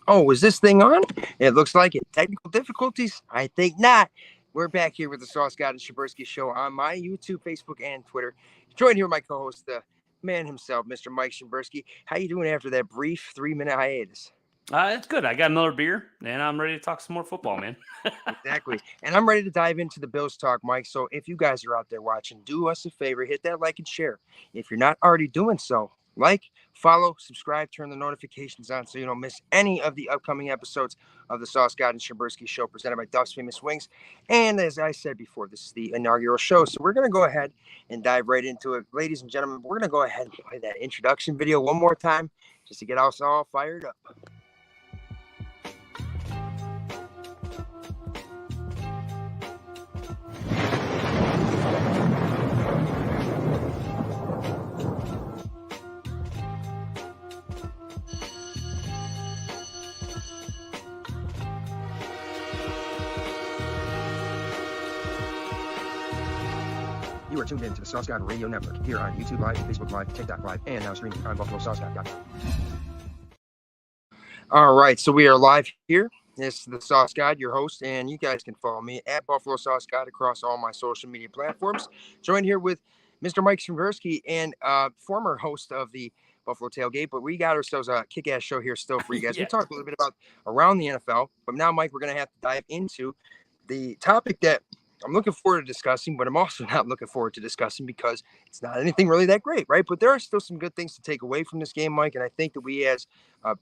Oh, is this thing on? It looks like it. Technical difficulties? I think not. We're back here with the Sauce God Shimburski Show on my YouTube, Facebook, and Twitter. Joined here with my co-host, the man himself, Mr. Mike Shimburski. How you doing after that brief 3-minute hiatus? It's good. I got another beer, and I'm ready to talk some more football, man. Exactly. And I'm ready to dive into the Bills talk, Mike. So if you guys are out there watching, do us a favor, hit that like and share. If you're not already doing so, like, follow, subscribe, turn the notifications on so you don't miss any of the upcoming episodes of the Sauce God and Shimburski Show presented by Duff's Famous Wings. And as I said before, this is the inaugural show. So we're going to go ahead and dive right into it. Ladies and gentlemen, we're going to go ahead and play that introduction video one more time just to get us all fired up. You are tuned in to the Sauce God Radio Network here on YouTube Live, Facebook Live, TikTok Live, and now streaming on BuffaloSauceGod.com. All right, so we are live here. This is the Sauce God, your host, and you guys can follow me at Buffalo Sauce God across all my social media platforms. Joined here with Mr. Mike Shimburski and former host of the Buffalo Tailgate, but we got ourselves a kick-ass show here still for you guys. Yeah. We talked a little bit about around the NFL, but now, Mike, we're going to have to dive into the topic that I'm looking forward to discussing, but I'm also not looking forward to discussing because it's not anything really that great, right? But there are still some good things to take away from this game, Mike. And I think that we as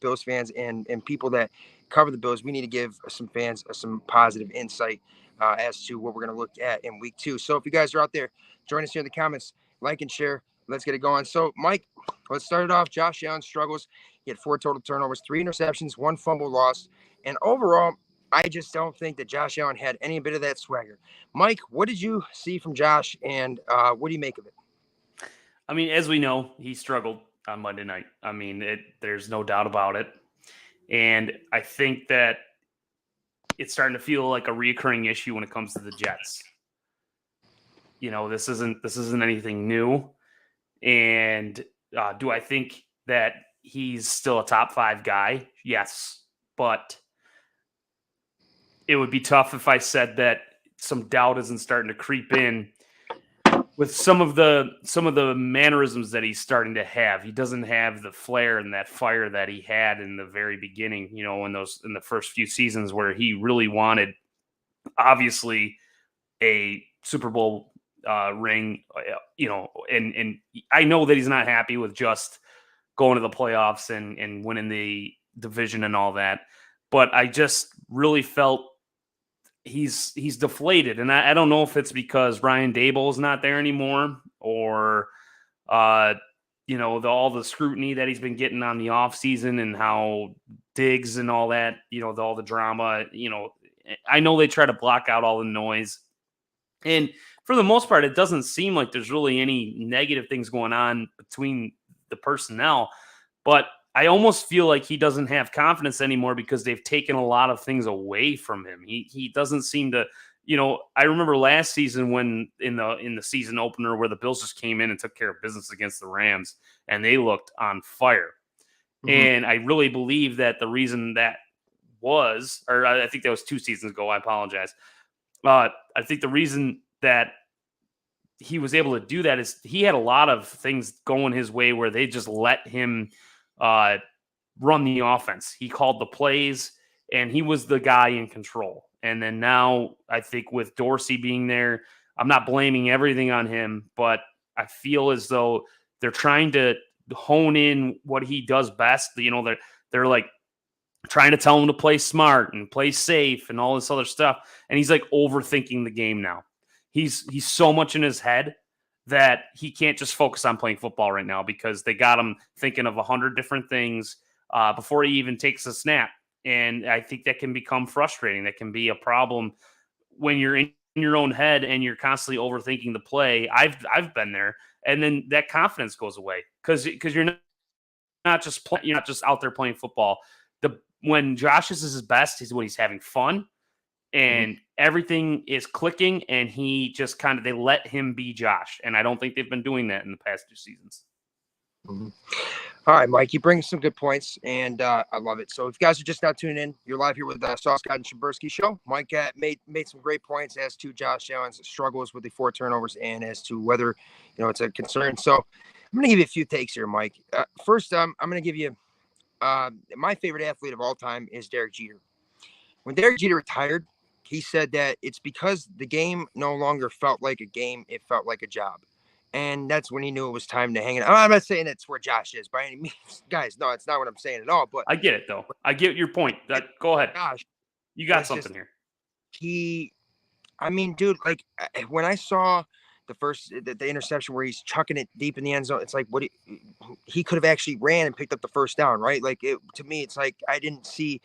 Bills fans and people that cover the Bills, we need to give some fans some positive insight as to what we're going to look at in week 2. So if you guys are out there, join us here in the comments, like and share. Let's get it going. So, Mike, let's start it off. Josh Allen struggles. He had 4 total turnovers, 3 interceptions, 1 fumble lost. And overall, I just don't think that Josh Allen had any bit of that swagger. Mike, what did you see from Josh, and what do you make of it? I mean, as we know, he struggled on Monday night. I mean, there's no doubt about it. And I think that it's starting to feel like a reoccurring issue when it comes to the Jets. You know, this isn't anything new. And do I think that he's still a top 5 guy? Yes, but it would be tough if I said that some doubt isn't starting to creep in with some of the mannerisms that he's starting to have. He doesn't have the flair and that fire that he had in the very beginning, you know, in the first few seasons where he really wanted, obviously, a Super Bowl ring, you know, and I know that he's not happy with just going to the playoffs and winning the division and all that, but I just really felt he's deflated, and I don't know if it's because Brian Daboll is not there anymore, or you know, all the scrutiny that he's been getting on the offseason and how Diggs and all that, you know, all the drama. You know, I know they try to block out all the noise, and for the most part, it doesn't seem like there's really any negative things going on between the personnel, but I almost feel like he doesn't have confidence anymore because they've taken a lot of things away from him. He doesn't seem to, you know, I remember last season when in the season opener where the Bills just came in and took care of business against the Rams and they looked on fire. Mm-hmm. And I really believe that the reason that was, or I think that was 2 seasons ago, I apologize. I think the reason that he was able to do that is he had a lot of things going his way where they just let him run the offense. He called the plays, and he was the guy in control. And then now I think with Dorsey being there, I'm not blaming everything on him, but I feel as though they're trying to hone in what he does best. You know, they're like trying to tell him to play smart and play safe and all this other stuff. And he's like overthinking the game now. He's so much in his head that he can't just focus on playing football right now because they got him thinking of 100 different things before he even takes a snap. And I think that can become frustrating. That can be a problem when you're in your own head and you're constantly overthinking the play. I've been there, and then that confidence goes away because you're not just out there playing football. When Josh is his best, is when he's having fun. And everything is clicking, and he just they let him be Josh. And I don't think they've been doing that in the past 2 seasons. All right, Mike, you bring some good points, and I love it. So if you guys are just now tuning in, you're live here with the Sauce God Shimburski Show. Mike made some great points as to Josh Allen's struggles with the 4 turnovers and as to whether it's a concern. So I'm going to give you a few takes here, Mike. First, I'm going to give you my favorite athlete of all time is Derek Jeter. When Derek Jeter retired, he said that it's because the game no longer felt like a game; it felt like a job. And that's when he knew it was time to hang it. I'm not saying that's where Josh is by any means, guys. No, it's not what I'm saying at all. But I get it though. I get your point. Go ahead. Josh You got was something just here. he. I mean, dude, like when I saw the interception where he's chucking it deep in the end zone, it's like he could have actually ran and picked up the first down, right? Like to me, it's like I didn't see.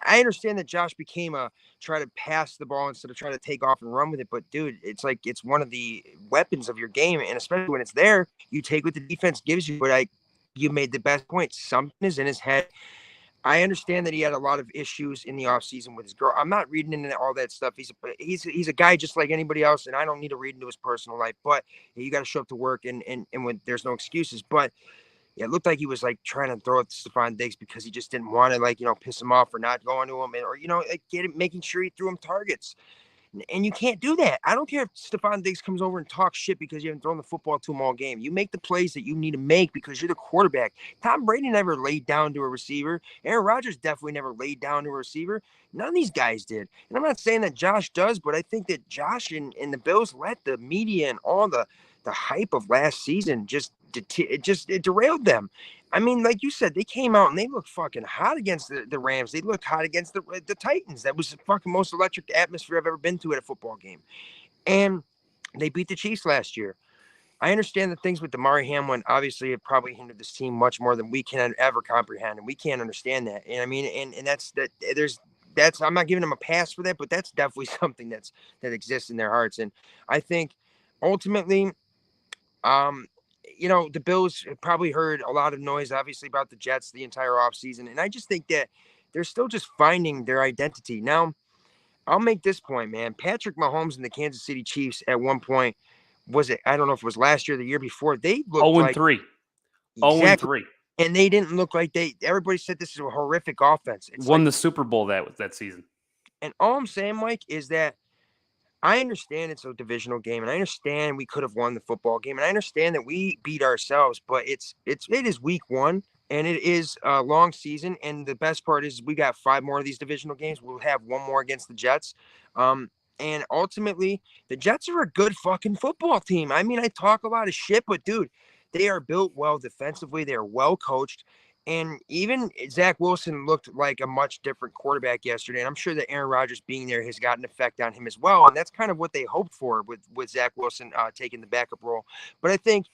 I understand that Josh became a try to pass the ball instead of trying to take off and run with it, but dude, it's like it's one of the weapons of your game, and especially when it's there, you take what the defense gives you. But you made the best point. Something is in his head. I understand that he had a lot of issues in the offseason with his girl. I'm not reading into all that stuff. He's a guy just like anybody else, and I don't need to read into his personal life. But you got to show up to work, and when there's no excuses. But yeah, it looked like he was like trying to throw it to Stephon Diggs because he just didn't want to piss him off or not going to him, or making sure he threw him targets. And you can't do that. I don't care if Stephon Diggs comes over and talks shit because you haven't thrown the football to him all game. You make the plays that you need to make because you're the quarterback. Tom Brady never laid down to a receiver. Aaron Rodgers definitely never laid down to a receiver. None of these guys did. And I'm not saying that Josh does, but I think that Josh and the Bills let the media and all the hype of last season it derailed them. I mean, like you said, they came out and they looked fucking hot against the Rams. They looked hot against the Titans. That was the fucking most electric atmosphere I've ever been to at a football game. And they beat the Chiefs last year. I understand the things with Damari Hamlin. Obviously, it probably hindered this team much more than we can ever comprehend, and we can't understand that. And I mean, and that's I'm not giving them a pass for that, but that's definitely something that exists in their hearts. And I think ultimately, um, the Bills probably heard a lot of noise, obviously, about the Jets the entire offseason. And I just think that they're still just finding their identity. Now, I'll make this point, man. Patrick Mahomes and the Kansas City Chiefs at one point, I don't know if it was last year or the year before, they looked 0-3. exactly. 0-3. And they didn't look like everybody said this is a horrific offense. It's won the Super Bowl that season. And all I'm saying, Mike, is that I understand it's a divisional game, and I understand we could have won the football game, and I understand that we beat ourselves, but it is week 1, and it is a long season, and the best part is we got 5 more of these divisional games. We'll have 1 more against the Jets. And ultimately, the Jets are a good fucking football team. I mean, I talk a lot of shit, but dude, they are built well defensively. They are well coached. And even Zach Wilson looked like a much different quarterback yesterday. And I'm sure that Aaron Rodgers being there has got an effect on him as well. And that's kind of what they hoped for with Zach Wilson taking the backup role. But I think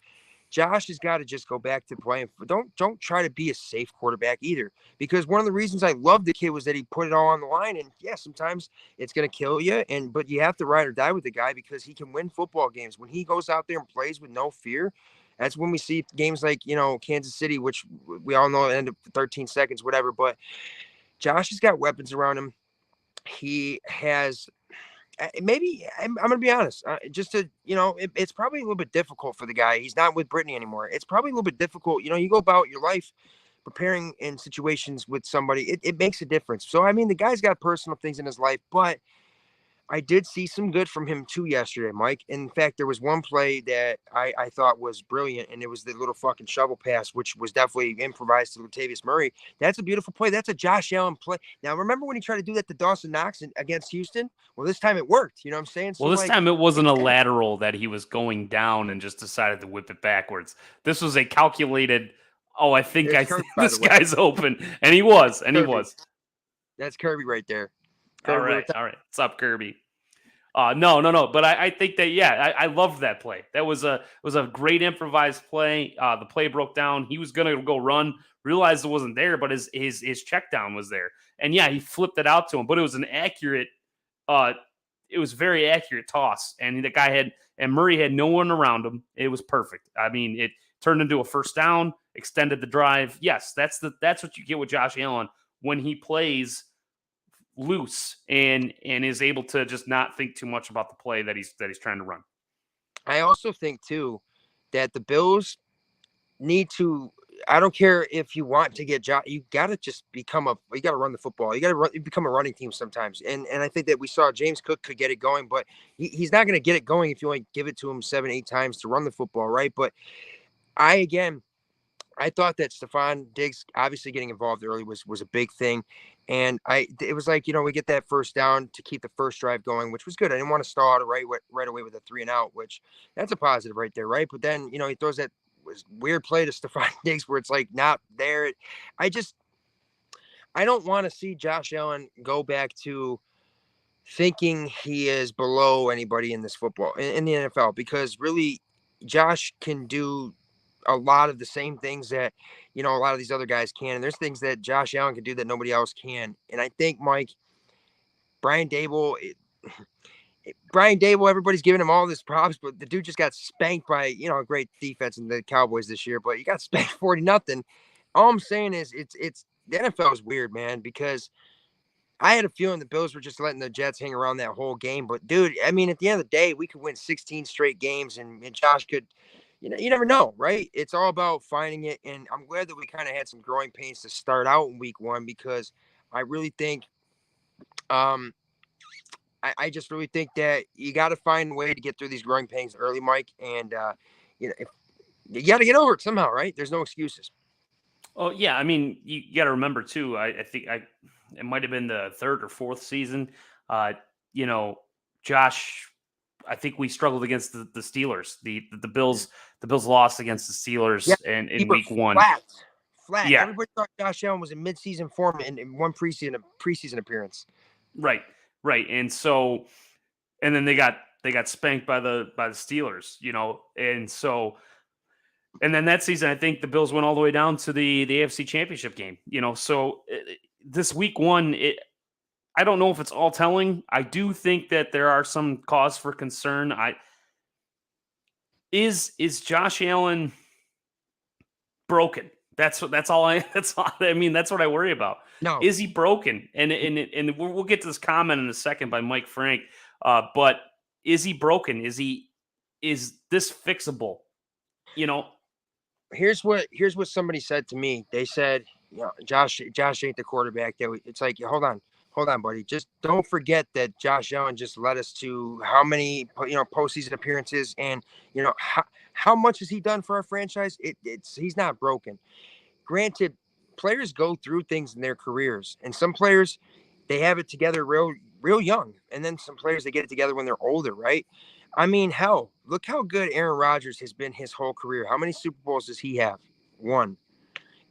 Josh has got to just go back to playing. Don't try to be a safe quarterback either. Because one of the reasons I loved the kid was that he put it all on the line. And yeah, sometimes it's going to kill you. But you have to ride or die with the guy because he can win football games. When he goes out there and plays with no fear, that's when we see games like, Kansas City, which we all know end up 13 seconds, whatever. But Josh has got weapons around him. He has maybe I'm going to be honest, it's probably a little bit difficult for the guy. He's not with Brittany anymore. It's probably a little bit difficult. You go about your life preparing in situations with somebody. It makes a difference. So, I mean, the guy's got personal things in his life, but I did see some good from him too yesterday, Mike. In fact, there was one play that I thought was brilliant, and it was the little fucking shovel pass, which was definitely improvised to Latavius Murray. That's a beautiful play. That's a Josh Allen play. Now, remember when he tried to do that to Dawson Knox against Houston? Well, this time it worked. You know what I'm saying? So, well, this time it wasn't a lateral that he was going down and just decided to whip it backwards. This was a calculated, I think this guy's open. And he was. That's Kirby right there. All right. What's up, Kirby? No. But I think that, I loved that play. That was a great improvised play. The play broke down. He was going to go run, realized it wasn't there, but his check down was there. And he flipped it out to him, but it was an accurate, it was very accurate toss. And the guy and Murray had no one around him. It was perfect. I mean, it turned into a first down, extended the drive. Yes, that's what you get with Josh Allen when he plays loose and is able to just not think too much about the play that he's trying to run. I also think too that the Bills need to, I don't care if you want to get Josh. You got to just you got to run the football. You got to become a running team sometimes. And I think that we saw James Cook could get it going, but he's not going to get it going if you only give it to him 7-8 times to run the football, right? But again, I thought that Stephon Diggs obviously getting involved early was a big thing. And it was like, we get that first down to keep the first drive going, which was good. I didn't want to start right away with a 3-and-out, which that's a positive right there, right? But then, he throws that weird play to Stephon Diggs where it's like not there. I don't want to see Josh Allen go back to thinking he is below anybody in this football in the NFL, because really Josh can do a lot of the same things that a lot of these other guys can, and there's things that Josh Allen can do that nobody else can. And I think Mike, Brian Dable, everybody's giving him all this props, but the dude just got spanked by a great defense in the Cowboys this year, but he got spanked 40-0. All I'm saying is it's the NFL is weird, man, because I had a feeling the Bills were just letting the Jets hang around that whole game. But, dude, I mean, at the end of the day, we could win 16 straight games, and Josh could, you never know, right? It's all about finding it. And I'm glad that we kind of had some growing pains to start out in week 1, because I really think, I just really think that you got to find a way to get through these growing pains early, Mike. And, if you got to get over it somehow, right? There's no excuses. Oh, yeah. I mean, you got to remember, too, I think it might have been the 3rd or 4th season. Josh, I think we struggled against the Steelers. The Bills lost against the Steelers in week 1. Flat. Yeah. Everybody thought Josh Allen was in midseason form in one preseason appearance. Right. And so, and then they got spanked by the Steelers, and so. And then that season, I think the Bills went all the way down to the AFC Championship game. So this week 1, I don't know if it's all telling. I do think that there are some cause for concern. Is Josh Allen broken? That's all I mean, that's what I worry about. No. Is he broken? And we'll get to this comment in a second by Mike Frank. But is he broken? Is this fixable? Here's what somebody said to me. They said, Josh ain't the quarterback. It's like, hold on, buddy. Just don't forget that Josh Allen just led us to how many, postseason appearances, and how much has he done for our franchise? He's not broken. Granted, players go through things in their careers, and some players, they have it together real young, and then some players, they get it together when they're older, right? I mean, hell, look how good Aaron Rodgers has been his whole career. How many Super Bowls does he have? 1.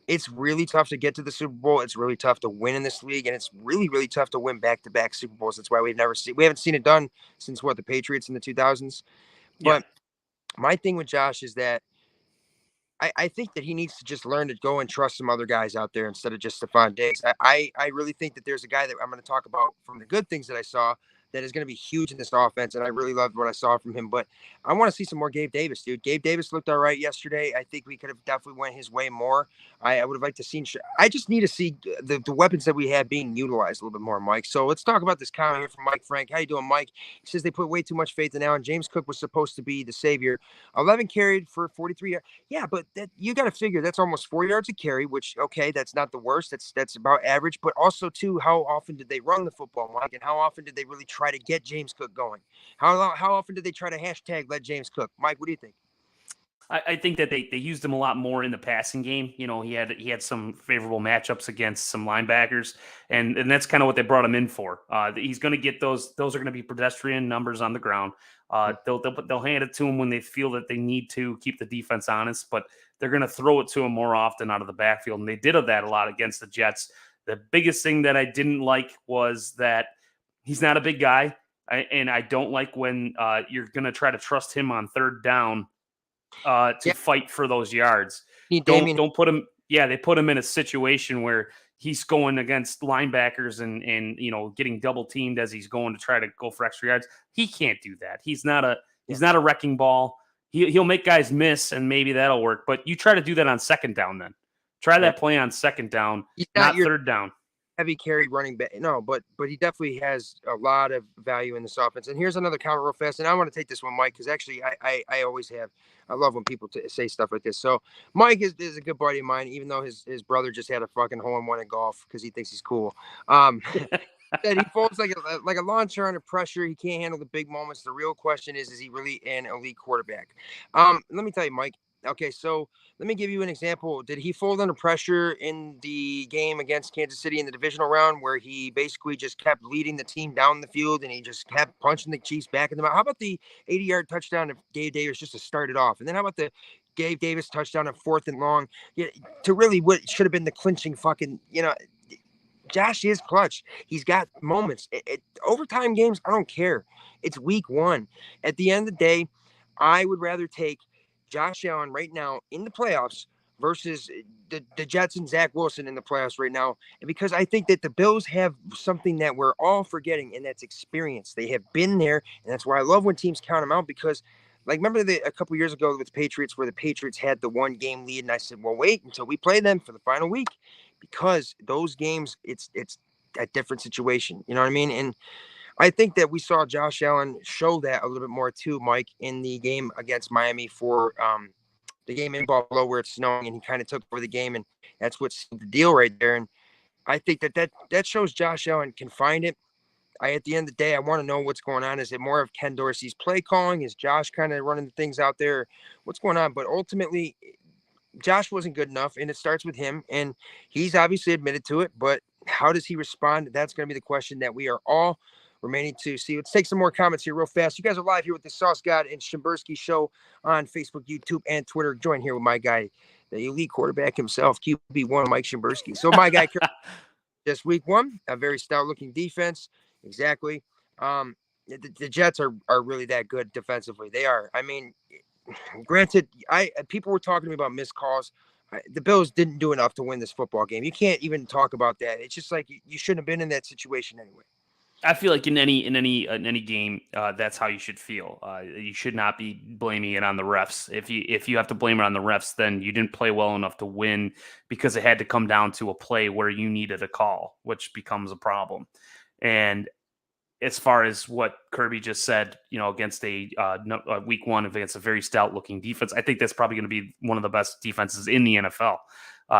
It's really tough to get to the Super Bowl. It's really tough to win in this league, and it's really, really tough to win back-to-back Super Bowls. That's why we haven't seen it done since the Patriots in the 2000s. But my thing with Josh is that I think that he needs to just learn to go and trust some other guys out there instead of just Stephon Diggs. I really think that there's a guy that I'm going to talk about from the good things that I saw that is going to be huge in this offense, and I really loved what I saw from him. But I want to see some more Gabe Davis, dude. Gabe Davis looked all right yesterday. I think we could have definitely went his way more. I would have liked to see. I just need to see the weapons that we have being utilized a little bit more, Mike. So let's talk about this comment here from Mike Frank. How you doing, Mike? He says they put way too much faith in Allen. James Cook was supposed to be the savior. 11 carried for 43 yards. Yeah, but that you got to figure that's almost 4 yards a carry, which, okay, that's not the worst. That's about average. But also, too, how often did they run the football, Mike? And how often did they really try to get James Cook going? How often did they try to hashtag let James Cook? Mike, what do you think? I think that they used him a lot more in the passing game. He had some favorable matchups against some linebackers, and that's kind of what they brought him in for. He's going to get those. Those are going to be pedestrian numbers on the ground. They'll hand it to him when they feel that they need to keep the defense honest, but they're going to throw it to him more often out of the backfield, and they did that a lot against the Jets. The biggest thing that I didn't like was that he's not a big guy, and I don't like when you're going to try to trust him on 3rd down to fight for those yards. Don't put him. Yeah, they put him in a situation where he's going against linebackers and getting double teamed as he's going to try to go for extra yards. He can't do that. He's not a wrecking ball. He'll make guys miss, and maybe that'll work. But you try to do that on 2nd down. Then try that play on 2nd down, not 3rd down. heavy carry running back. No, but he definitely has a lot of value in this offense. And here's another comment real fast. And I want to take this one, Mike, because actually I always have. I love when people say stuff like this. So Mike is a good buddy of mine, even though his brother just had a fucking hole-in-one in golf because he thinks he's cool. That he folds like a launcher under pressure. He can't handle the big moments. The real question is he really an elite quarterback? Let me tell you, Mike. Okay, so let me give you an example. Did he fold under pressure in the game against Kansas City in the divisional round where he basically just kept leading the team down the field and he just kept punching the Chiefs back in the mouth? How about the 80-yard touchdown of Gabe Davis just to start it off? And then how about the Gabe Davis touchdown at 4th and long? Yeah, to really what should have been the clinching fucking, Josh is clutch. He's got moments. Overtime games, I don't care. It's week 1. At the end of the day, I would rather take Josh Allen right now in the playoffs versus the Jets and Zach Wilson in the playoffs right now. And because I think that the Bills have something that we're all forgetting, and that's experience. They have been there, and that's why I love when teams count them out because remember a couple years ago with the Patriots where the Patriots had the 1-game lead, and I said, well, wait until we play them for the final week because those games, it's a different situation. You know what I mean? And I think that we saw Josh Allen show that a little bit more too, Mike, in the game against Miami for the game in Buffalo where it's snowing, and he kind of took over the game, and that's what's the deal right there. And I think that shows Josh Allen can find it. At the end of the day, I want to know what's going on. Is it more of Ken Dorsey's play calling? Is Josh kind of running the things out there? What's going on? But ultimately, Josh wasn't good enough, and it starts with him, and he's obviously admitted to it. But how does he respond? That's going to be the question that we are all remaining to see. Let's take some more comments here real fast. You guys are live here with the Sauce God and Shimburski Show on Facebook, YouTube, and Twitter. Join here with my guy, the elite quarterback himself, QB1 Mike Shimburski. So my guy, this week 1, a very stout-looking defense. Exactly. The Jets are really that good defensively. They are. I mean, granted, people were talking to me about missed calls. The Bills didn't do enough to win this football game. You can't even talk about that. It's just like you shouldn't have been in that situation anyway. I feel like in any game, that's how you should feel. You should not be blaming it on the refs. If you have to blame it on the refs, then you didn't play well enough to win because it had to come down to a play where you needed a call, which becomes a problem. And as far as what Kirby just said, against a week 1 against a very stout-looking defense, I think that's probably going to be one of the best defenses in the NFL.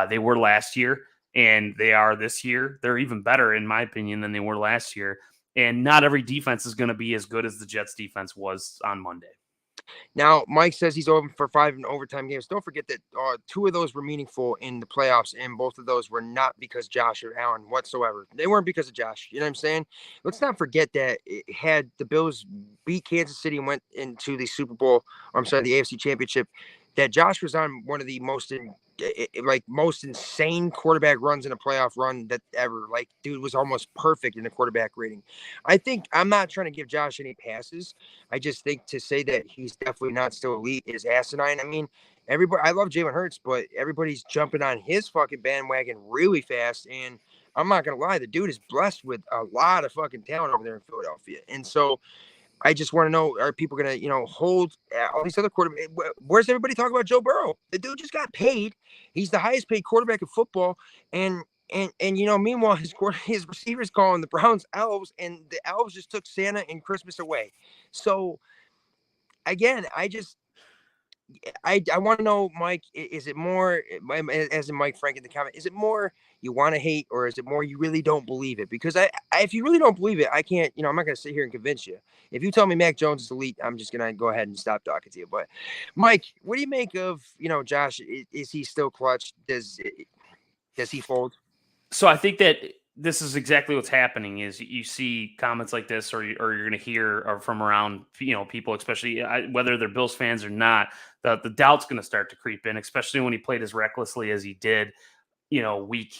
They were last year, and they are this year. They're even better, in my opinion, than they were last year. And not every defense is going to be as good as the Jets defense was on Monday. Now, Mike says he's open for 5 in overtime games. Don't forget that 2 of those were meaningful in the playoffs, and both of those were not because Josh or Allen whatsoever. They weren't because of Josh. You know what I'm saying? Let's not forget that had the Bills beat Kansas City and went into the Super Bowl, the AFC Championship, that Josh was on one of the most insane quarterback runs in a playoff run that ever. Dude was almost perfect in the quarterback rating. I think I'm not trying to give Josh any passes. I just think to say that he's definitely not still elite is asinine. I mean, I love Jalen Hurts, but everybody's jumping on his fucking bandwagon really fast. And I'm not going to lie, the dude is blessed with a lot of fucking talent over there in Philadelphia. And so I just want to know, are people going to, hold all these other quarterbacks? Where's everybody talking about Joe Burrow? The dude just got paid. He's the highest paid quarterback in football. And meanwhile, his receivers calling the Browns elves, and the elves just took Santa and Christmas away. So again, I want to know, Mike, is it more, as in Mike Frank in the comment, is it more you want to hate, or is it more you really don't believe it? Because if you really don't believe it, I can't, I'm not going to sit here and convince you. If you tell me Mac Jones is elite, I'm just going to go ahead and stop talking to you. But Mike, what do you make of, Josh? Is he still clutch? Does he fold? So I think that this is exactly what's happening. Is you see comments like this, or you're going to hear from around, people, especially whether they're Bills fans or not. The doubt's going to start to creep in, especially when he played as recklessly as he did, week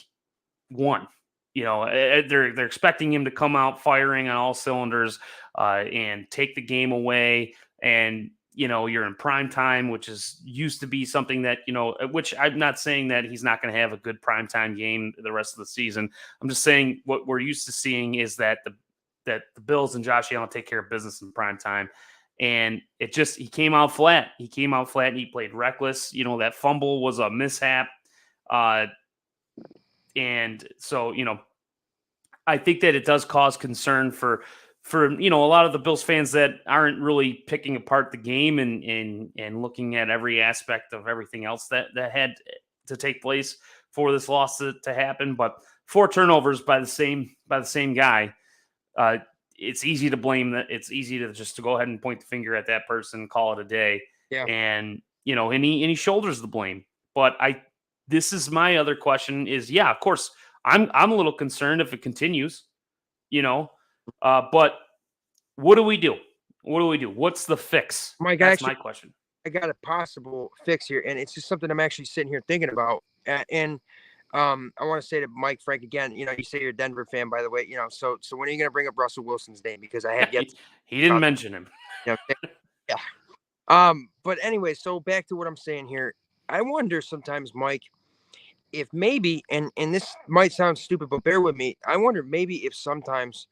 1. They're expecting him to come out firing on all cylinders and take the game away. And you're in prime time, which used to be something that, which I'm not saying that he's not going to have a good primetime game the rest of the season. I'm just saying what we're used to seeing is that the Bills and Josh Allen take care of business in prime time. And he came out flat. He came out flat and he played reckless. That fumble was a mishap. And so, I think that it does cause concern for a lot of the Bills fans that aren't really picking apart the game and looking at every aspect of everything else that had to take place for this loss to happen. But 4 turnovers by the same guy. It's easy to blame that. It's easy to just to go ahead and point the finger at that person, call it a day, Yeah. and and he shoulders the blame. But this is my other question: is of course I'm a little concerned if it continues, but what do we do? What do we do? What's the fix? Mike, That's my question. I got a possible fix here, and it's just something I'm actually sitting here thinking about. And I want to say to Mike Frank again. You say you're a Denver fan, by the way. So when are you going to bring up Russell Wilson's name? Because I have yet. He didn't mention him. Yeah. But anyway, so back to what I'm saying here. I wonder sometimes, Mike, if maybe, and this might sound stupid, but bear with me. I wonder maybe if sometimes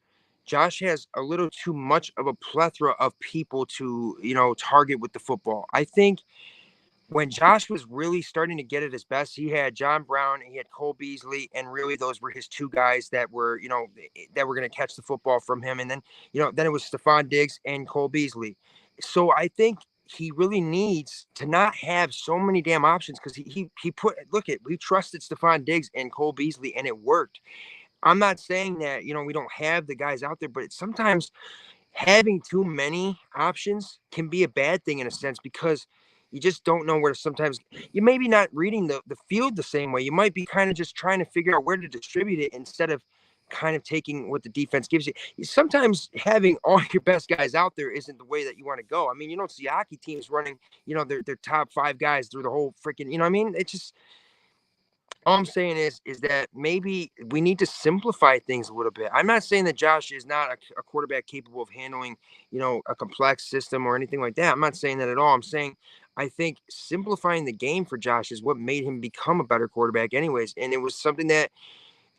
Josh has a little too much of a plethora of people to, target with the football. I think when Josh was really starting to get at his best, he had John Brown, he had Cole Beasley, and really those were his 2 guys that were, that were going to catch the football from him. And then, then it was Stephon Diggs and Cole Beasley. So I think he really needs to not have so many damn options because he we trusted Stephon Diggs and Cole Beasley and it worked. I'm not saying that, we don't have the guys out there, but it's sometimes having too many options can be a bad thing in a sense because you just don't know where sometimes you may be not reading the field the same way. You might be kind of just trying to figure out where to distribute it instead of kind of taking what the defense gives you. Sometimes having all your best guys out there isn't the way that you want to go. I mean, you don't see hockey teams running, their top 5 guys through the whole freaking, I mean, it's just, all I'm saying is that maybe we need to simplify things a little bit. I'm not saying that Josh is not a quarterback capable of handling, a complex system or anything like that. I'm not saying that at all. I'm saying I think simplifying the game for Josh is what made him become a better quarterback anyways. And it was something that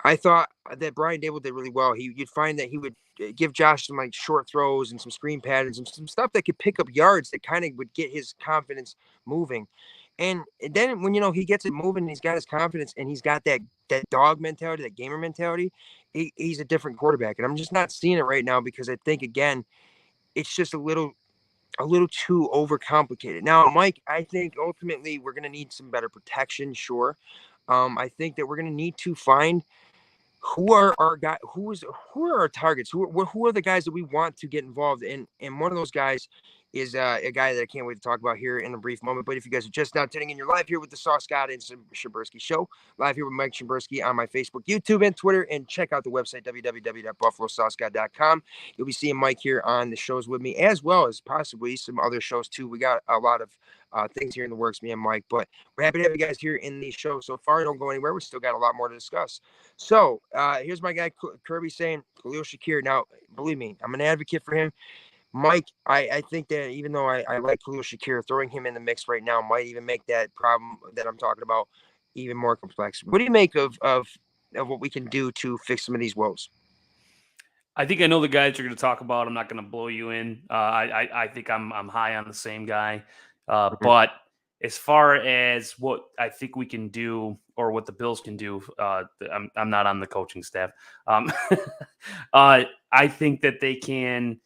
I thought that Brian Dable did really well. You'd find that he would give Josh some like short throws and some screen patterns and some stuff that could pick up yards that kind of would get his confidence moving. And then when he gets it moving, and he's got his confidence, and he's got that dog mentality, that gamer mentality. He's a different quarterback, and I'm just not seeing it right now because I think again, it's just a little too overcomplicated. Now, Mike, I think ultimately we're going to need some better protection. Sure, I think that we're going to need to find who are our guys, who are our targets, who are the guys that we want to get involved in, and one of those guys is a guy that I can't wait to talk about here in a brief moment. But if you guys are just now tuning in, you're live here with the Sauce God Shimburski Show, live here with Mike Shimburski on my Facebook, YouTube, and Twitter. And check out the website, www.buffalosaucegod.com. You'll be seeing Mike here on the shows with me, as well as possibly some other shows too. We got a lot of things here in the works, me and Mike. But we're happy to have you guys here in the show so far. Don't go anywhere. We still got a lot more to discuss. So here's my guy, Kirby, saying Khalil Shakir. Now, believe me, I'm an advocate for him. Mike, I think that even though I like Khalil Shakir, throwing him in the mix right now might even make that problem that I'm talking about even more complex. What do you make of what we can do to fix some of these woes? I think I know the guys you're going to talk about. I'm not going to blow you in. I think I'm high on the same guy. But as far as what I think we can do or what the Bills can do, I'm not on the coaching staff. I think that they can.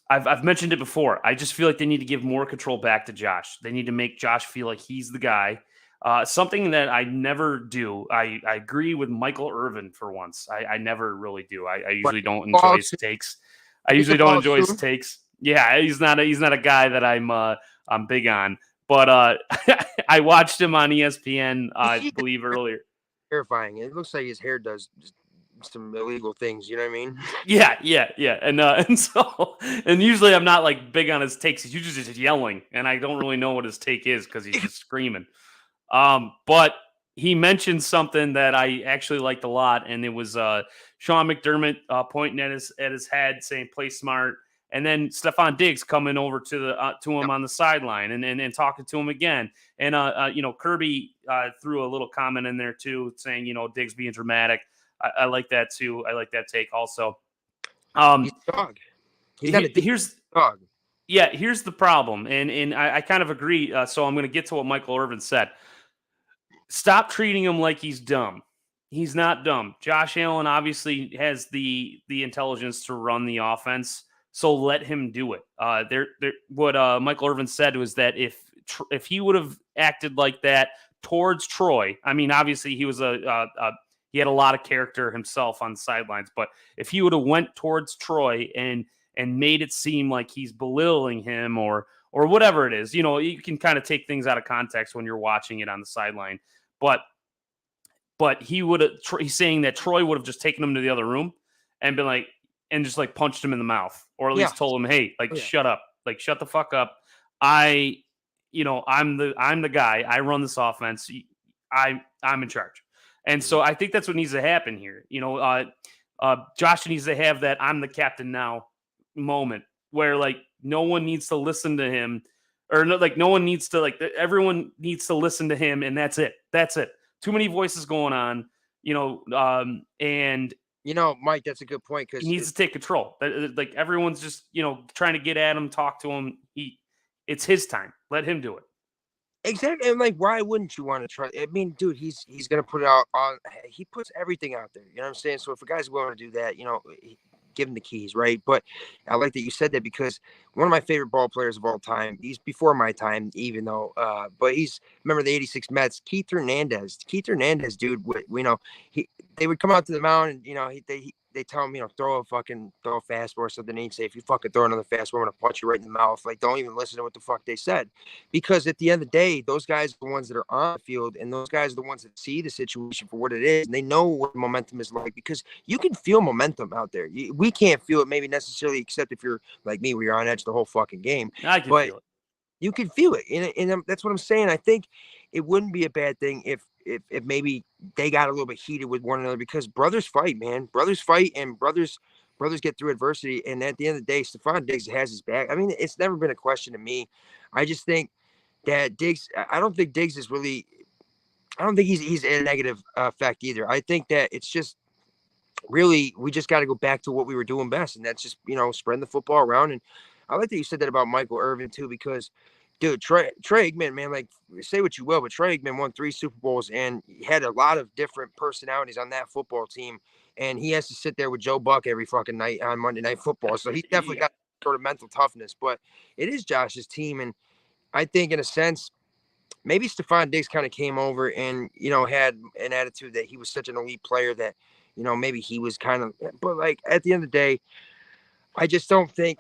I've mentioned it before. I just feel like they need to give more control back to Josh. They need to make Josh feel like he's the guy. Something that I never do. I agree with Michael Irvin for once. I never really do. I usually don't enjoy his takes. Yeah, he's not a guy that I'm big on. But I watched him on ESPN, I believe, earlier. Terrifying. It looks like his hair does some illegal things. You know what I mean? Yeah. And usually I'm not like big on his takes. He's usually just yelling, and I don't really know what his take is because he's just screaming. But he mentioned something that I actually liked a lot, and it was Sean McDermott pointing at his head, saying "play smart," and then Stephon Diggs coming over to him on the sideline and talking to him again. And Kirby threw a little comment in there too, saying Diggs being dramatic. I like that too. I like that take also. He's a dog. He's not a dog. Yeah, here's the problem, and I kind of agree. So I'm going to get to what Michael Irvin said. Stop treating him like he's dumb. He's not dumb. Josh Allen obviously has the intelligence to run the offense, so let him do it. What Michael Irvin said was that if he would have acted like that towards Troy, I mean, obviously he was he had a lot of character himself on the sidelines, but if he would have went towards Troy and made it seem like he's belittling him or whatever it is, you can kind of take things out of context when you're watching it on the sideline, but he's saying that Troy would have just taken him to the other room and been like, and just like punched him in the mouth, or at least told him, hey, like, shut up, like, shut the fuck up. I'm the guy. I run this offense. I'm in charge. And so I think that's what needs to happen here. Josh needs to have that I'm the captain now moment where like no one needs to listen to him, or no, like no one needs to everyone needs to listen to him, and that's it. That's it. Too many voices going on, and Mike, that's a good point because he needs to take control. Like everyone's just trying to get at him, talk to him. It's his time. Let him do it. Exactly, and like, why wouldn't you want to try? I mean, dude, he's gonna put it out on. He puts everything out there. You know what I'm saying? So if a guy's willing to do that, give him the keys, right? But I like that you said that because one of my favorite ball players of all time. He's before my time, even though, but remember the '86 Mets, Keith Hernandez. Keith Hernandez, dude. They would come out to the mound, and they tell him, throw a fastball or something. And he'd say, if you fucking throw another fastball, I'm gonna punch you right in the mouth. Like, don't even listen to what the fuck they said, because at the end of the day, those guys are the ones that are on the field, and those guys are the ones that see the situation for what it is, and they know what momentum is like, because you can feel momentum out there. We can't feel it maybe necessarily, except if you're like me, where you're on edge the whole fucking game. I can feel it. You can feel it, and that's what I'm saying. I think it wouldn't be a bad thing if maybe they got a little bit heated with one another, because brothers fight, man. Brothers fight, and brothers get through adversity. And at the end of the day, Stephon Diggs has his back. I mean, it's never been a question to me. I just think that Diggs. I don't think Diggs is really. I don't think he's a negative effect either. I think that it's just really we just got to go back to what we were doing best, and that's just spreading the football around. And I like that you said that about Michael Irvin too, because, dude, Troy Aikman, man, like, say what you will, but Troy Aikman won 3 Super Bowls and he had a lot of different personalities on that football team. And he has to sit there with Joe Buck every fucking night on Monday Night Football. So he's definitely got sort of mental toughness, but it is Josh's team. And I think in a sense, maybe Stephon Diggs kind of came over and, had an attitude that he was such an elite player that, maybe he was kind of, but like at the end of the day, I just don't think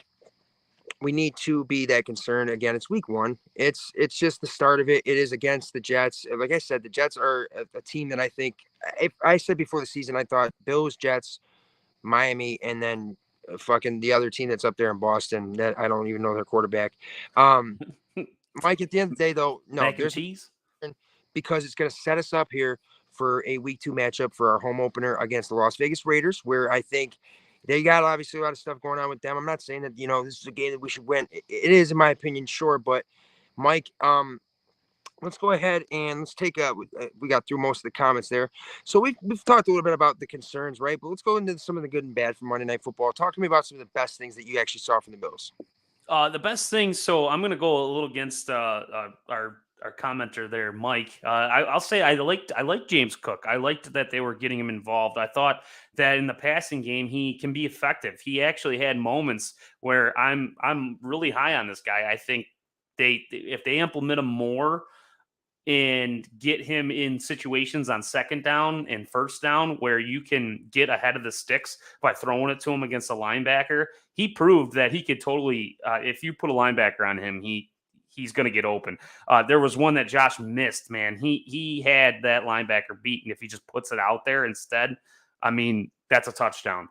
we need to be that concerned. Again, it's week 1. It's just the start of it. It is against the Jets. Like I said, the Jets are a team that I think, if I said before the season, I thought Bills, Jets, Miami, and then fucking the other team that's up there in Boston that I don't even know their quarterback. Mike, at the end of the day, though, no, there's cheese, because it's going to set us up here for a week 2 matchup for our home opener against the Las Vegas Raiders, where I think they got obviously a lot of stuff going on with them. I'm not saying that, this is a game that we should win. It is, in my opinion, sure. But Mike, let's go ahead and let's take we got through most of the comments there. So we've talked a little bit about the concerns, right? But let's go into some of the good and bad from Monday Night Football. Talk to me about some of the best things that you actually saw from the Bills. The best things. So I'm going to go a little against our commenter there, Mike. I'll say I liked James Cook. I liked that they were getting him involved. I thought that in the passing game he can be effective. He actually had moments where I'm really high on this guy. I think if they implement him more and get him in situations on second down and first down where you can get ahead of the sticks by throwing it to him against a linebacker, he proved that he could totally, if you put a linebacker on him, he's going to get open. There was one that Josh missed, man. He had that linebacker beat, and if he just puts it out there instead, I mean, that's a touchdown.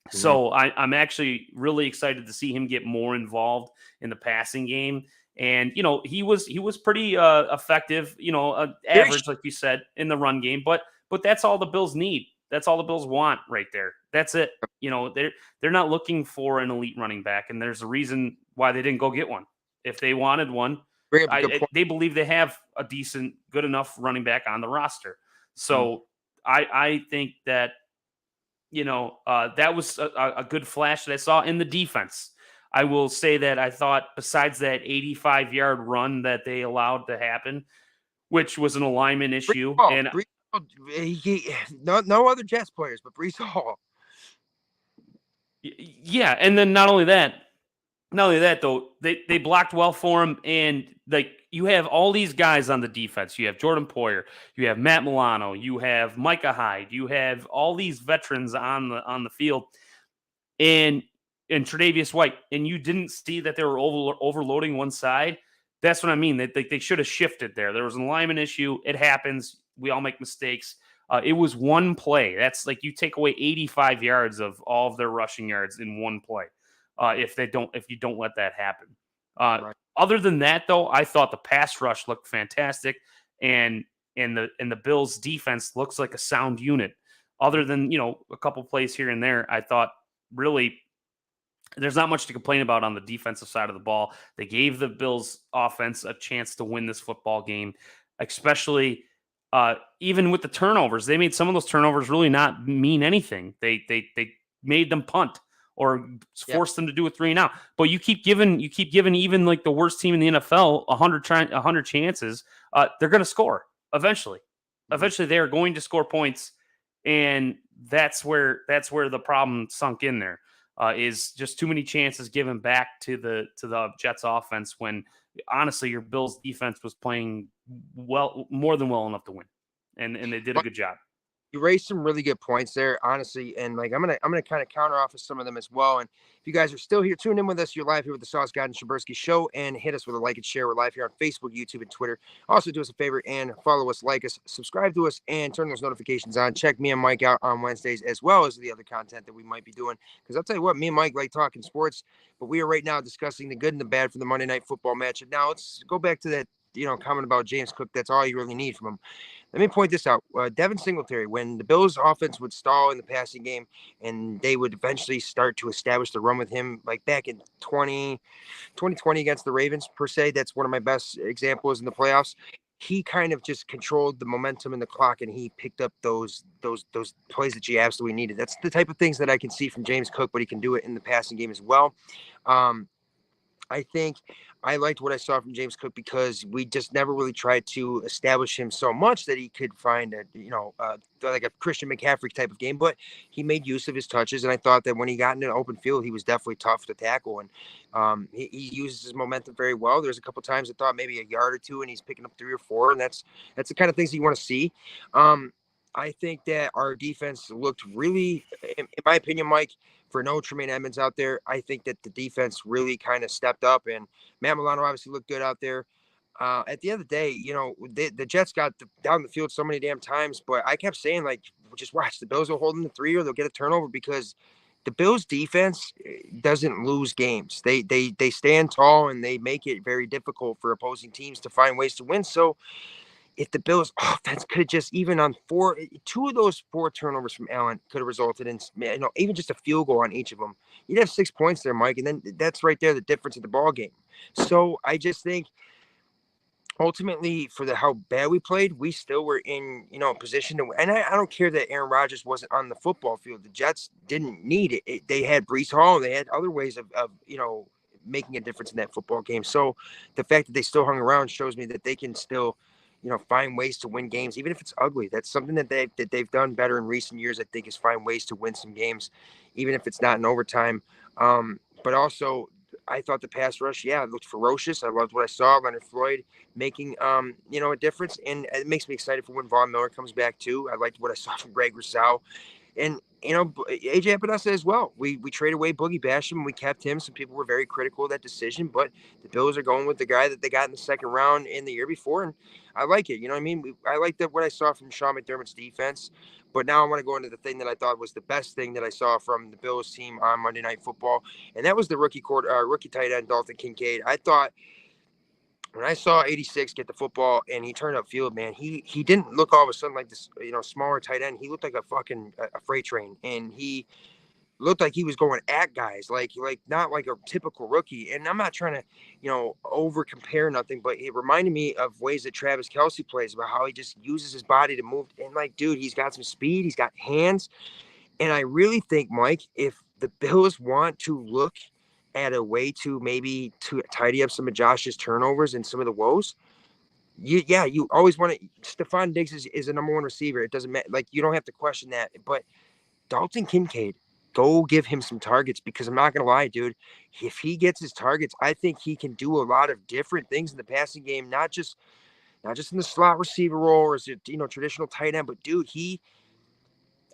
Mm-hmm. So I'm actually really excited to see him get more involved in the passing game. And, he was pretty effective, average, like you said, in the run game. But that's all the Bills need. That's all the Bills want right there. That's it. They're not looking for an elite running back, and there's a reason why they didn't go get one. If they wanted one, they believe they have a decent, good enough running back on the roster. So I think that, that was a good flash that I saw in the defense. I will say that I thought, besides that 85-yard run that they allowed to happen, which was an alignment issue, No other Jets players, but Brees Hall. Yeah, and then not only that though, they blocked well for him, and like you have all these guys on the defense. You have Jordan Poyer, you have Matt Milano, you have Micah Hyde, you have all these veterans on the field, and Tre'Davious White, and you didn't see that they were overloading one side. That's what I mean. They should have shifted there. There was an alignment issue. It happens. We all make mistakes. It was one play. That's like you take away 85 yards of all of their rushing yards in one play. If you don't let that happen. Right. Other than that, though, I thought the pass rush looked fantastic, and the Bills' defense looks like a sound unit. Other than a couple plays here and there, I thought really there's not much to complain about on the defensive side of the ball. They gave the Bills offense a chance to win this football game, especially even with the turnovers. They made some of those turnovers really not mean anything. They made them punt or forced them to do a 3 and out. But you keep giving even like the worst team in the NFL 100 chances. They're going to score eventually. Mm-hmm. Eventually, they are going to score points, and that's where the problem sunk in there. Is just too many chances given back to the Jets offense when honestly your Bills defense was playing more than well enough to win, and they did a good job. You raised some really good points there, honestly, and like I'm gonna kind of counter off of some of them as well. And if you guys are still here, tune in with us. You're live here with the Sauce God Shimburski Show, and hit us with a like and share. We're live here on Facebook, YouTube, and Twitter. Also, do us a favor and follow us, like us, subscribe to us, and turn those notifications on. Check me and Mike out on Wednesdays as well as the other content that we might be doing. Because I'll tell you what, me and Mike like talking sports, but we are right now discussing the good and the bad for the Monday Night Football match. And now let's go back to that comment about James Cook. That's all you really need from him. Let me point this out. Devin Singletary, when the Bills offense would stall in the passing game and they would eventually start to establish the run with him, like back in 2020 against the Ravens, per se, that's one of my best examples in the playoffs. He kind of just controlled the momentum in the clock, and he picked up those plays that you absolutely needed. That's the type of things that I can see from James Cook, but he can do it in the passing game as well. I think I liked what I saw from James Cook because we just never really tried to establish him so much that he could find like a Christian McCaffrey type of game, but he made use of his touches. And I thought that when he got into an open field, he was definitely tough to tackle. And he uses his momentum very well. There's a couple times I thought maybe a yard or two and he's picking up 3 or 4. And that's the kind of things that you want to see. I think that our defense looked really, in my opinion, Mike, for no Tremaine Edmonds out there, I think that the defense really kind of stepped up, and Matt Milano obviously looked good out there. At the end of the day, the Jets got down the field so many damn times, but I kept saying, like, just watch. The Bills will hold them to 3 or they'll get a turnover because the Bills defense doesn't lose games. They stand tall and they make it very difficult for opposing teams to find ways to win. So if the Bills offense could have just even on 2 of those 4 turnovers from Allen could have resulted in, even just a field goal on each of them, you'd have 6 points there, Mike. And then that's right there, the difference in the ball game. So I just think ultimately for how bad we played, we still were in, position to win. And I don't care that Aaron Rodgers wasn't on the football field. The Jets didn't need it. They had Brees Hall, and they had other ways of making a difference in that football game. So the fact that they still hung around shows me that they can still find ways to win games, even if it's ugly. That's something that they've done better in recent years, I think, is find ways to win some games, even if it's not in overtime. But also, I thought the pass rush, it looked ferocious. I loved what I saw. Leonard Floyd making, a difference. And it makes me excited for when Von Miller comes back, too. I liked what I saw from Greg Rousseau. And, AJ Epinesa as well. We traded away Boogie Basham. We kept him. Some people were very critical of that decision, but the Bills are going with the guy that they got in the second round in the year before. And I like it. You know what I mean? I like what I saw from Sean McDermott's defense. But now I want to go into the thing that I thought was the best thing that I saw from the Bills team on Monday Night Football. And that was the rookie tight end, Dalton Kincaid. I thought, when I saw 86 get the football and he turned upfield, man, he didn't look all of a sudden like this, smaller tight end. He looked like a freight train, and he looked like he was going at guys, like not like a typical rookie. And I'm not trying to, over compare nothing, but it reminded me of ways that Travis Kelce plays, about how he just uses his body to move. And like, dude, he's got some speed, he's got hands. And I really think, Mike, if the Bills want to look at a way to maybe to tidy up some of Josh's turnovers and some of the woes, you always want to. Stephon Diggs is a number one receiver. It doesn't matter. Like, you don't have to question that. But Dalton Kincaid, go give him some targets, because I'm not gonna lie, dude. If he gets his targets, I think he can do a lot of different things in the passing game, not just in the slot receiver role or as a traditional tight end, but dude,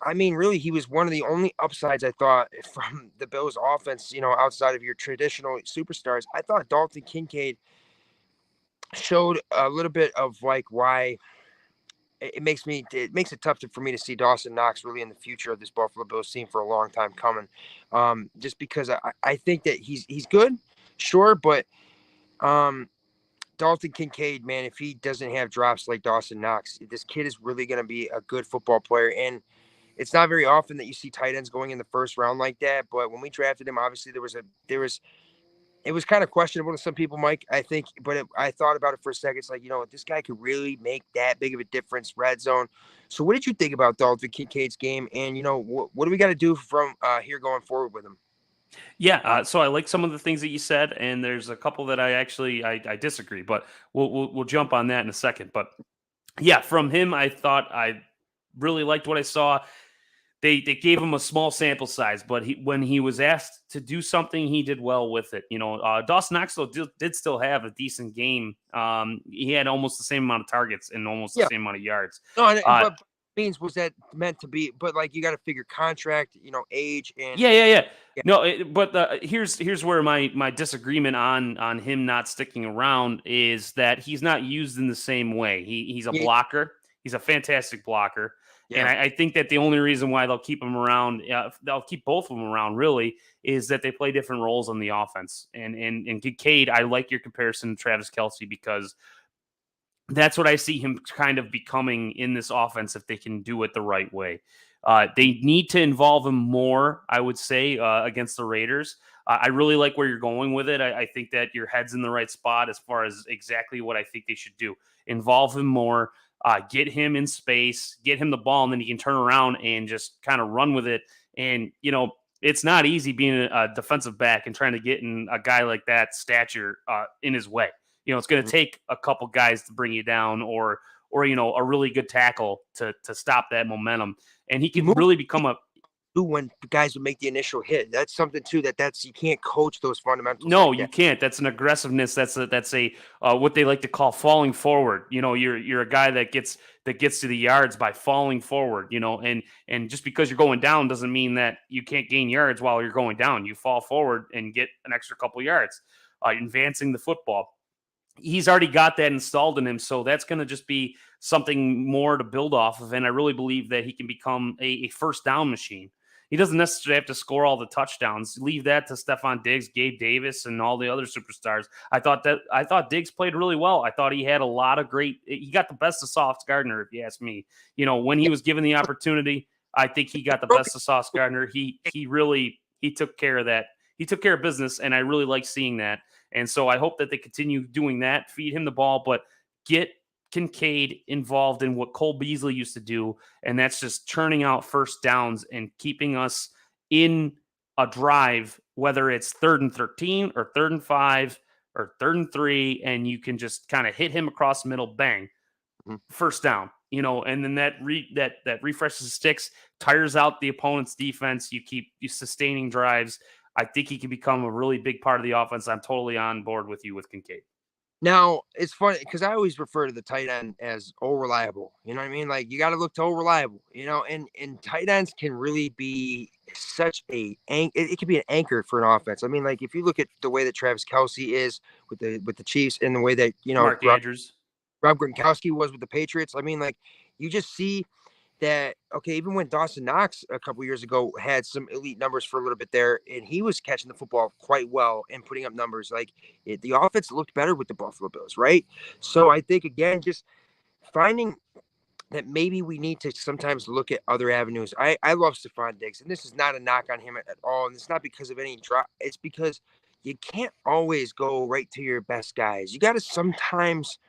I mean, really, he was one of the only upsides I thought from the Bills offense, outside of your traditional superstars. I thought Dalton Kincaid showed a little bit of like why it makes it tough for me to see Dawson Knox really in the future of this Buffalo Bills team for a long time coming. Just because I think that he's good, sure, but Dalton Kincaid, man, if he doesn't have drops like Dawson Knox, this kid is really going to be a good football player. And it's not very often that you see tight ends going in the first round like that. But when we drafted him, obviously it was kind of questionable to some people, Mike, I think, but I thought about it for a second. It's like, this guy could really make that big of a difference, red zone. So what did you think about Dalton Kincaid's game? And, what do we got to do from here going forward with him? Yeah, so I like some of the things that you said, and there's a couple that I disagree, but we'll jump on that in a second. But yeah, from him, I thought I really liked what I saw. They gave him a small sample size, but when he was asked to do something, he did well with it. Dawson Knox did still have a decent game. He had almost the same amount of targets and almost the same amount of yards. No, but means was that meant to be? But like, you got to figure contract, age, and yeah. No, but here's where my disagreement on him not sticking around is that he's not used in the same way. He's a blocker. He's a fantastic blocker. Yeah. And I think that the only reason why they'll keep him around, they'll keep both of them around, really, is that they play different roles on the offense. And Kincaid, I like your comparison to Travis Kelce, because that's what I see him kind of becoming in this offense if they can do it the right way. They need to involve him more, I would say, against the Raiders. I really like where you're going with it. I think that your head's in the right spot as far as exactly what I think they should do. Involve him more. Get him in space, get him the ball, and then he can turn around and just kind of run with it. And, it's not easy being a defensive back and trying to get in a guy like that stature in his way. It's going to take a couple guys to bring you down or a really good tackle to stop that momentum. And he can really become when guys would make the initial hit. That's something too you can't coach those fundamentals. No, you can't. That's an aggressiveness. That's a what they like to call falling forward. You're a guy that gets to the yards by falling forward, and just because you're going down doesn't mean that you can't gain yards while you're going down. You fall forward and get an extra couple yards, advancing the football. He's already got that installed in him, so that's going to just be something more to build off of. And I really believe that he can become a first down machine. He doesn't necessarily have to score all the touchdowns. Leave that to Stephon Diggs, Gabe Davis, and all the other superstars. I thought Diggs played really well. I thought he had a lot of he got the best of Sauce Gardner, if you ask me. When he was given the opportunity, I think he got the best of Sauce Gardner. He took care of that. He took care of business, and I really like seeing that. And so I hope that they continue doing that, feed him the ball, but get Kincaid involved in what Cole Beasley used to do, and that's just churning out first downs and keeping us in a drive, whether it's 3rd and 13 or 3rd and 5 or 3rd and 3, and you can just kind of hit him across the middle, bang, first down, and then that refreshes the sticks, tires out the opponent's defense. You keep sustaining drives. I think he can become a really big part of the offense. I'm totally on board with you with Kincaid. Now, it's funny because I always refer to the tight end as reliable. You know what I mean? Like, you got to look to reliable, and tight ends can really be it can be an anchor for an offense. I mean, like, if you look at the way that Travis Kelce is with the Chiefs and the way that, Mark Andrews, Rob Gronkowski was with the Patriots. I mean, like, you just see that, okay, even when Dawson Knox a couple years ago had some elite numbers for a little bit there, and he was catching the football quite well and putting up numbers, like, the offense looked better with the Buffalo Bills, right? So I think, again, just finding that maybe we need to sometimes look at other avenues. I love Stephon Diggs, and this is not a knock on him at all, and it's not because of any drop. It's because you can't always go right to your best guys. You got to sometimes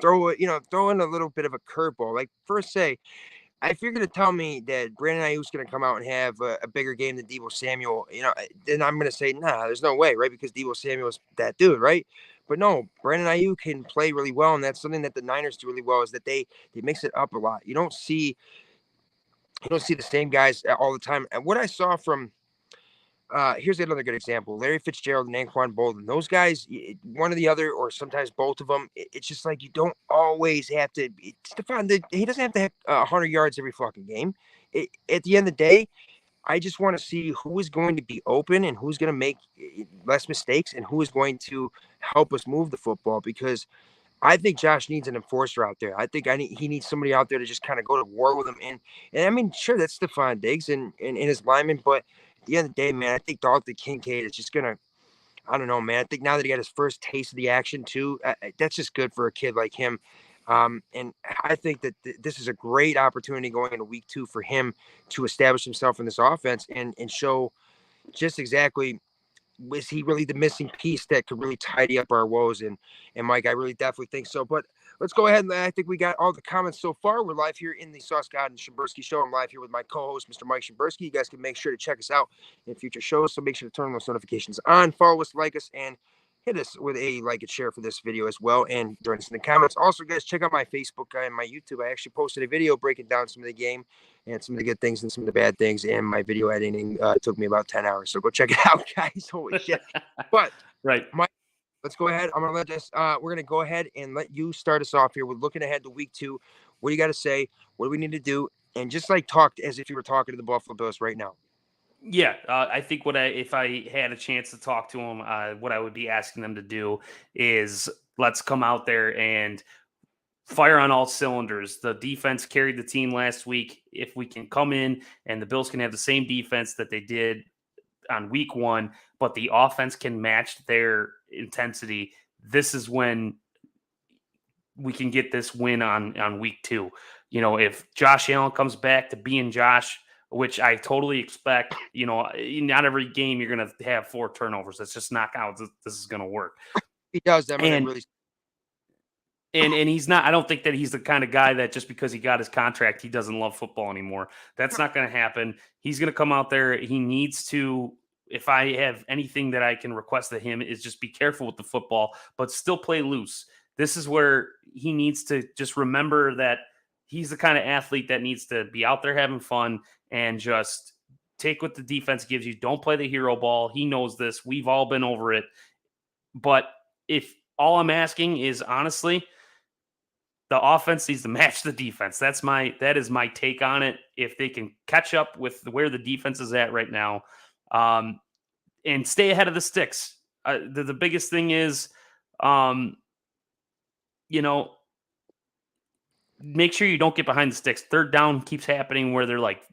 throw in a little bit of a curveball. Like, first, say, if you're going to tell me that Brandon Ayuk's going to come out and have a bigger game than Deebo Samuel, then I'm going to say, nah, there's no way, right? Because Deebo Samuel's that dude, right? But no, Brandon Ayuk can play really well, and that's something that the Niners do really well is that they mix it up a lot. You don't see the same guys all the time. And what I saw from here's another good example: Larry Fitzgerald and Anquan Bolden. Those guys, one or the other, or sometimes both of them. It's just like you don't always have to. Stefan, he doesn't have to have 100 yards every fucking game. At the end of the day, I just want to see who is going to be open and who's going to make less mistakes and who is going to help us move the football because I think Josh needs an enforcer out there. I think he needs somebody out there to just kind of go to war with him. And I mean, sure, that's Stephon Diggs and his lineman, but at the end of the day, man, I think Dalton Kincaid is just gonna. I don't know, man. I think now that he got his first taste of the action too, that's just good for a kid like him. And I think that this is a great opportunity going into week 2 for him to establish himself in this offense and show just exactly was he really the missing piece that could really tidy up our woes? And Mike, I really definitely think so. But let's go ahead and I think we got all the comments so far. We're live here in the Sauce God and Shimburski Show. I'm live here with my co-host, Mr. Mike Shimburski. You guys can make sure to check us out in future shows. So make sure to turn those notifications on, follow us, like us, and hit us with a like and share for this video as well. And join us in the comments. Also, guys, check out my Facebook and my YouTube. I actually posted a video breaking down some of the game and some of the good things and some of the bad things. And my video editing took me about 10 hours. So go check it out, guys. Holy shit. But Right. Mike, let's go ahead. I'm going to let this, we're going to go ahead and let you start us off here. We're looking ahead to week 2. What do you got to say? What do we need to do? And just like talk as if you were talking to the Buffalo Bills right now. Yeah, I think if I had a chance to talk to them, what I would be asking them to do is let's come out there and fire on all cylinders. The defense carried the team last week. If we can come in and the Bills can have the same defense that they did on week 1, but the offense can match their intensity, this is when we can get this win on week 2. You know, if Josh Allen comes back to being Josh, which I totally expect, you know, not every game you're going to have 4 turnovers. That's just not how this is going to work. He does that. And really. And he's not, I don't think that he's the kind of guy that just because he got his contract, he doesn't love football anymore. That's not going to happen. He's going to come out there. He needs to, if I have anything that I can request of him, is just be careful with the football, but still play loose. This is where he needs to just remember that he's the kind of athlete that needs to be out there having fun and just take what the defense gives you. Don't play the hero ball. He knows this. We've all been over it. But if all I'm asking is honestly, the offense needs to match the defense. That is my take on it. If they can catch up with where the defense is at right now, and stay ahead of the sticks. The biggest thing is, you know, make sure you don't get behind the sticks. Third down keeps happening where they're like,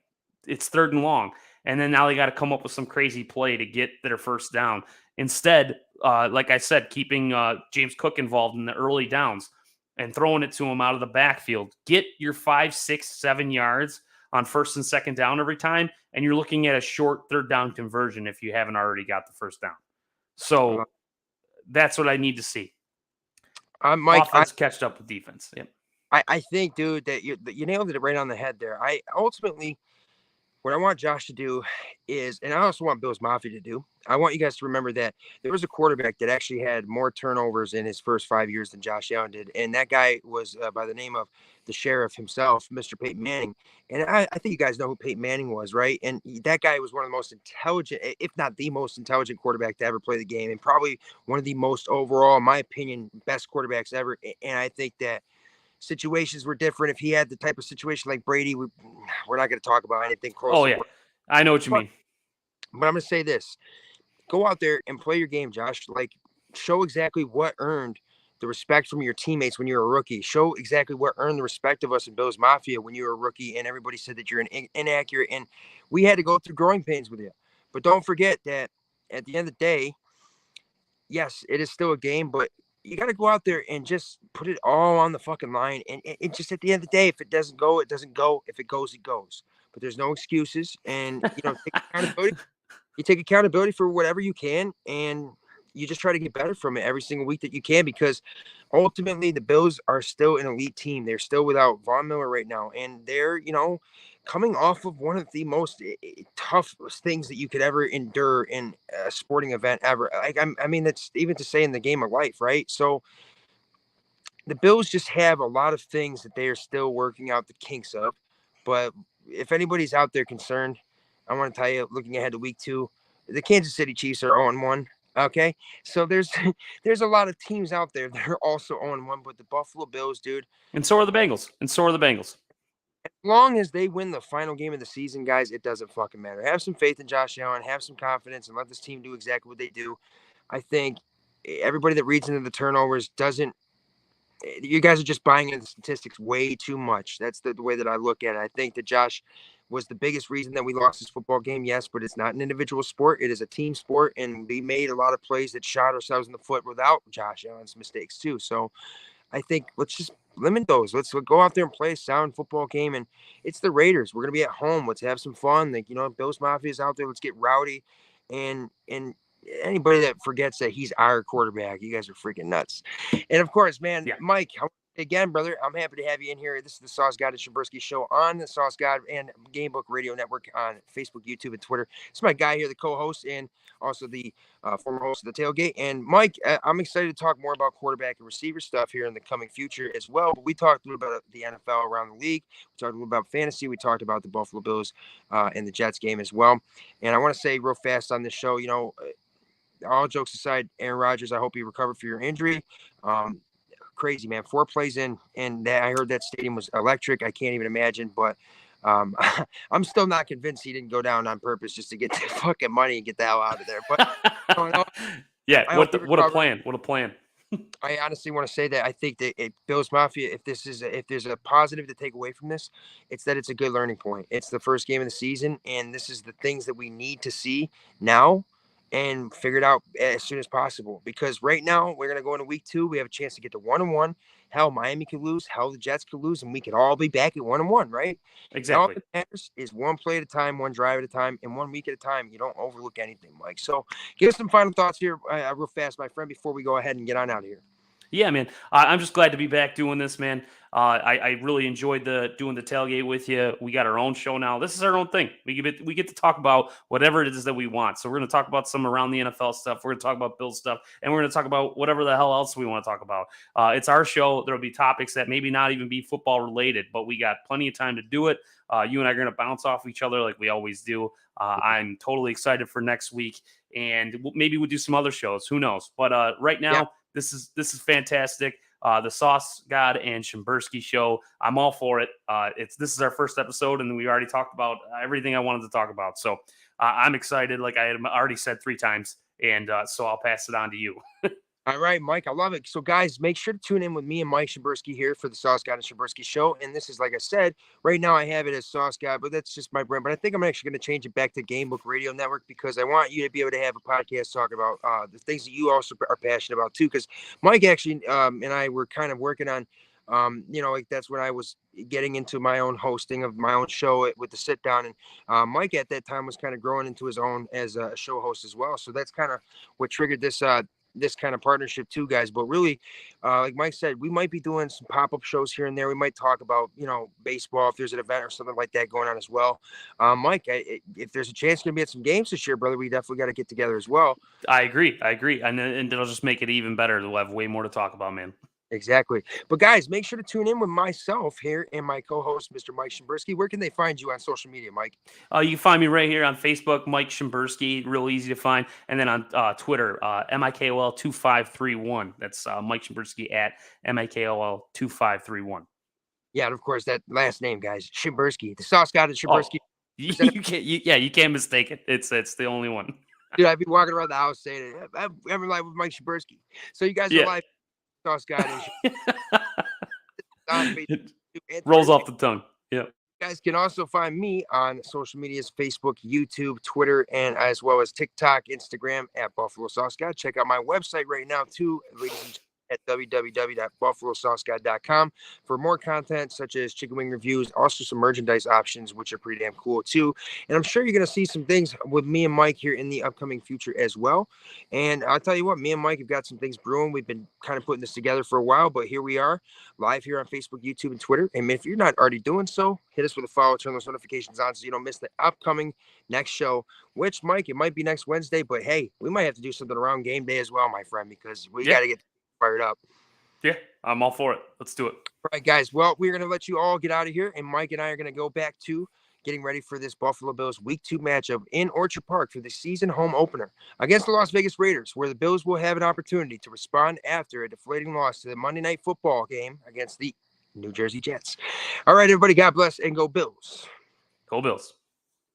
it's 3rd and long. And then now they got to come up with some crazy play to get their first down. Instead, like I said, keeping James Cook involved in the early downs and throwing it to him out of the backfield. Get your 5, 6, 7 yards on 1st and 2nd down every time, and you're looking at a short 3rd down conversion if you haven't already got the 1st down. So that's what I need to see. Mike, offense catched up with defense. Yep. I think, dude, that you nailed it right on the head there. Ultimately, what I want Josh to do is, and I also want Bills Mafia to do, I want you guys to remember that there was a quarterback that actually had more turnovers in his first 5 years than Josh Allen did. And that guy was by the name of the sheriff himself, Mr. Peyton Manning. And I think you guys know who Peyton Manning was, right? And that guy was one of the most intelligent, if not the most intelligent quarterback to ever play the game, and probably one of the most overall, in my opinion, best quarterbacks ever. And I think that situations were different. If he had the type of situation like Brady, we're not going to talk about anything close. Oh, yeah. I know what you mean. But I'm going to say this. Go out there and play your game, Josh. Like, show exactly what earned the respect from your teammates when you were a rookie. Show exactly what earned the respect of us in Bills Mafia when you were a rookie and everybody said that you're inaccurate. And we had to go through growing pains with you. But don't forget that at the end of the day, yes, it is still a game, but you got to go out there and just put it all on the fucking line. And just at the end of the day, if it doesn't go, it doesn't go. If it goes, it goes. But there's no excuses. And, take accountability. You take accountability for whatever you can, and you just try to get better from it every single week that you can, because ultimately the Bills are still an elite team. They're still without Von Miller right now. And they're, coming off of one of the most tough things that you could ever endure in a sporting event ever. Like, I mean, that's even to say in the game of life, right? So the Bills just have a lot of things that they are still working out the kinks of. But if anybody's out there concerned, I want to tell you, looking ahead to week 2, the Kansas City Chiefs are 0-1. Okay, so there's there's a lot of teams out there that are also 0-1, but the Buffalo Bills, dude, And so are the Bengals. And so are the Bengals. as long as they win the final game of the season, guys, it doesn't fucking matter. Have some faith in Josh Allen, have some confidence, and let this team do exactly what they do. I think everybody that reads into the turnovers doesn't. You guys are just buying into the statistics way too much. That's the way that I look at it. I think that Josh was the biggest reason that we lost this football game. Yes, but it's not an individual sport. It is a team sport, and we made a lot of plays that shot ourselves in the foot without Josh Allen's mistakes too. So I think let's just limit those. Let's go out there and play a sound football game. And it's the Raiders. We're gonna be at home. Let's have some fun. Like, Bills Mafia's out there. Let's get rowdy. And anybody that forgets that he's our quarterback, you guys are freaking nuts. And of course, man, Yeah. Mike, again, brother, I'm happy to have you in here. This is the Sauce God Shimburski Show on the Sauce God and GameBook Radio Network on Facebook, YouTube, and Twitter. It's my guy here, the co-host, and also the former host of the Tailgate. And Mike, I'm excited to talk more about quarterback and receiver stuff here in the coming future as well. But we talked a little about the NFL around the league. We talked a little about fantasy. We talked about the Buffalo Bills and the Jets game as well. And I want to say real fast on this show, all jokes aside, Aaron Rodgers, I hope you recovered for your injury. Crazy, man. 4 plays in, and I heard that stadium was electric. I can't even imagine, but I'm still not convinced he didn't go down on purpose just to get the fucking money and get the hell out of there. But yeah, what a plan. What a plan. I honestly want to say that I think that Bills Mafia, if there's a positive to take away from this, it's that it's a good learning point. It's the first game of the season, and this is the things that we need to see now and figure it out as soon as possible. Because right now we're gonna go into week 2. We have a chance to get to 1-1. Hell, Miami could lose. Hell, the Jets could lose, and we could all be back at 1-1, right? Exactly. And all that matters is one play at a time, one drive at a time, and 1 week at a time. You don't overlook anything, Mike. So, give us some final thoughts here, real fast, my friend, before we go ahead and get on out of here. Yeah, man. I'm just glad to be back doing this, man. I really enjoyed doing the tailgate with you. We got our own show now. This is our own thing. We get to talk about whatever it is that we want. So we're going to talk about some around the NFL stuff. We're going to talk about Bills stuff, and we're going to talk about whatever the hell else we want to talk about. It's our show. There'll be topics that maybe not even be football related, but we got plenty of time to do it. You and I are going to bounce off each other like we always do. I'm totally excited for next week, and maybe we'll do some other shows. Who knows? But right now. Yeah. This is fantastic. The Sauce God and Shimburski Show. I'm all for it. This is our first episode, and we already talked about everything I wanted to talk about. So I'm excited, like I had already said 3 times, and so I'll pass it on to you. All right, Mike, I love it. So, guys, make sure to tune in with me and Mike Shimburski here for the Sauce God and Shimburski Show. And this is, like I said, right now I have it as Sauce God, but that's just my brand. But I think I'm actually going to change it back to GameBook Radio Network because I want you to be able to have a podcast talking about the things that you also are passionate about, too. Because Mike actually and I were kind of working on, like that's when I was getting into my own hosting of my own show with the sit down. And Mike at that time was kind of growing into his own as a show host as well. So that's kind of what triggered this kind of partnership too, guys. But really, like Mike said, we might be doing some pop-up shows here and there. We might talk about, baseball if there's an event or something like that going on as well. Mike, if there's a chance going to be at some games this year, brother, we definitely got to get together as well. I agree. And it'll just make it even better. We'll have way more to talk about, man. Exactly. But guys, make sure to tune in with myself here and my co-host, Mr. Mike Shimburski. Where can they find you on social media, Mike? You can find me right here on Facebook, Mike Shimburski, real easy to find. And then on Twitter, MIKOL2531. That's Mike Shimburski at MIKOL2531. Yeah, and of course, that last name, guys, Shimburski, the Sauce God and Shimburski. You can't mistake it. It's the only one. Dude, I'd be walking around the house saying it. I'm live with Mike Shimburski. So you guys are live. Sauce God and rolls off the tongue. Yeah. You guys can also find me on social medias, Facebook, YouTube, Twitter, and as well as TikTok, Instagram at Buffalo Sauce God. Check out my website right now too, ladies and at www.buffalosaucegod.com for more content such as chicken wing reviews, also some merchandise options, which are pretty damn cool too. And I'm sure you're going to see some things with me and Mike here in the upcoming future as well. And I'll tell you what, me and Mike have got some things brewing. We've been kind of putting this together for a while, but here we are live here on Facebook, YouTube, and Twitter. And if you're not already doing so, hit us with a follow, turn those notifications on so you don't miss the upcoming next show, which, Mike, it might be next Wednesday, but hey, we might have to do something around game day as well, my friend, because we got to get fired up. Yeah, I'm all for it. Let's do it. All right, guys. Well, we're going to let you all get out of here, and Mike and I are going to go back to getting ready for this Buffalo Bills Week 2 matchup in Orchard Park for the season home opener against the Las Vegas Raiders, where the Bills will have an opportunity to respond after a deflating loss to the Monday Night Football game against the New Jersey Jets. All right, everybody, God bless, and go Bills. Go Bills.